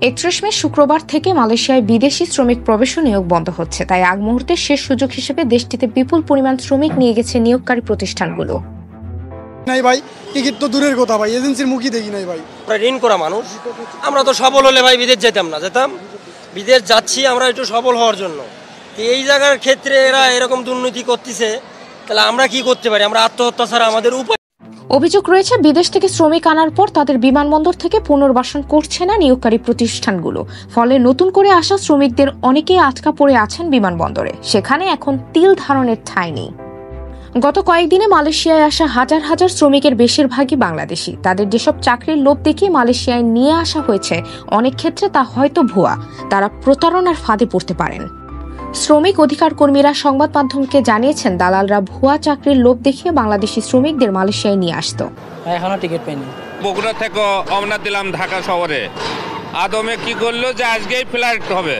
31 মে শুক্রবার থেকে মালয়েশিয়ায় বিদেশি শ্রমিক প্রবেশ ও নিয়োগ বন্ধ হচ্ছে, তাই আগ মুহূর্তে শেষ সুযোগ হিসেবে দেশটিতে বিপুল পরিমাণ শ্রমিক নিয়ে গেছে নিয়োগকারী প্রতিষ্ঠানগুলো। নাই ভাই, টিকিট তো দূরের কথা ভাই, এজেন্সির মুখই দেখি নাই ভাই। আমরা ঋণ করা মানুষ, আমরা তো সবল হলে ভাই বিদেশ যেতাম না, যেতাম বিদেশ যাচ্ছি আমরা একটু সবল হওয়ার জন্য। এই জায়গার ক্ষেত্রে এরা এরকম দুর্নীতি করতেছে, তাহলে আমরা কি করতে পারি? আমরা আত্মহত্যা ছাড়া আমাদের উপায়। অভিযোগ রয়েছে বিদেশ থেকে শ্রমিক আনার পর তাদের বিমানবন্দর থেকে পুনর্বাসন করছে না নিয়োগকারী প্রতিষ্ঠানগুলো, ফলে নতুন করে আসা শ্রমিকদের অনেকেই আটকা পড়ে আছেন বিমানবন্দরে, সেখানে এখন তিল ধারণের ঠাঁই নেই। গত কয়েকদিনে মালয়েশিয়ায় আসা হাজার হাজার শ্রমিকের বেশিরভাগই বাংলাদেশি। তাদের যেসব চাকরির লোভ দেখিয়ে মালয়েশিয়ায় নিয়ে আসা হয়েছে, অনেক ক্ষেত্রে তা হয়তো ভুয়া, তারা প্রতারণার ফাঁদে পড়তে পারেন। শ্রমিক অধিকার কর্মীরা সংবাদ মাধ্যমকে জানিয়েছেন, দালালরা ভুয়া চাকরির লোভ দেখিয়ে বাংলাদেশি শ্রমিকদের মালয়েশিয়ায় নিয়ে আসতো। এখনো টিকিট পাইনি। বগুড়া থেকে রওনা দিলাম ঢাকা শহরে। আদমে কি করলো যে আজকেই ফ্লাইট হবে,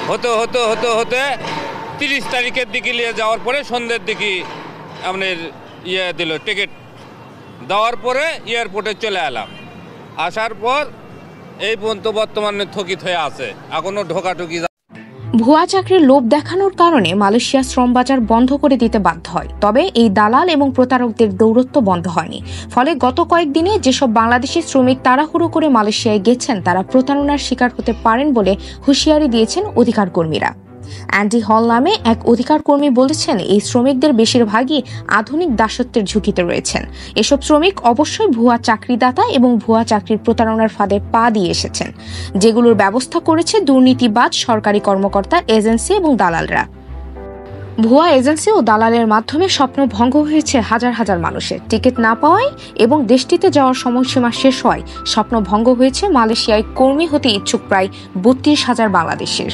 হতে হতে হতে হতে 30 তারিখের দিকে নিয়ে যাওয়ার পরে সন্ধ্যের দিকে আমাদের দিল টিকিট দেওয়ার পরে এয়ারপোর্টে চলে এলাম। আসার পর এই পর্যন্ত বর্তমানে স্থগিত হয়ে আছে, এখনো ঢোকাঢুকি। ভুয়া চাকরির লোভ দেখানোর কারণে মালয়েশিয়া শ্রম বাজার বন্ধ করে দিতে বাধ্য হয়, তবে এই দালাল এবং প্রতারকদের দৌরত্ব বন্ধ হয়নি। ফলে গত কয়েকদিনে যেসব বাংলাদেশি শ্রমিক তাড়াহুড়ো করে মালয়েশিয়ায় গেছেন, তারা প্রতারণার শিকার হতে পারেন বলে হুঁশিয়ারি দিয়েছেন অধিকার কর্মীরা। অ্যান্ডি হল নামে এক অধিকার কর্মী বলেছেন, এই শ্রমিকদের বেশিরভাগই আধুনিক দাসত্বের ঝুঁকিতে রয়েছেন। এসব শ্রমিক অবশ্যই ভুয়া চাকরিদাতা এবং ভুয়া চাকরির প্রতারণার ফাঁদে পা দিয়ে এসেছেন, যেগুলোর ব্যবস্থা করেছে দুর্নীতিবাজ সরকারি কর্মকর্তা, এজেন্সি এবং দালালরা। ভুয়া এজেন্সি ও দালালের মাধ্যমে স্বপ্ন ভঙ্গ হয়েছে হাজার হাজার মানুষের। টিকিট না পাওয়ায় এবং দেশটিতে যাওয়ার সময়সীমা শেষ হয় স্বপ্ন ভঙ্গ হয়েছে মালয়েশিয়ায় কর্মী হতে ইচ্ছুক প্রায় 32,000 বাংলাদেশের।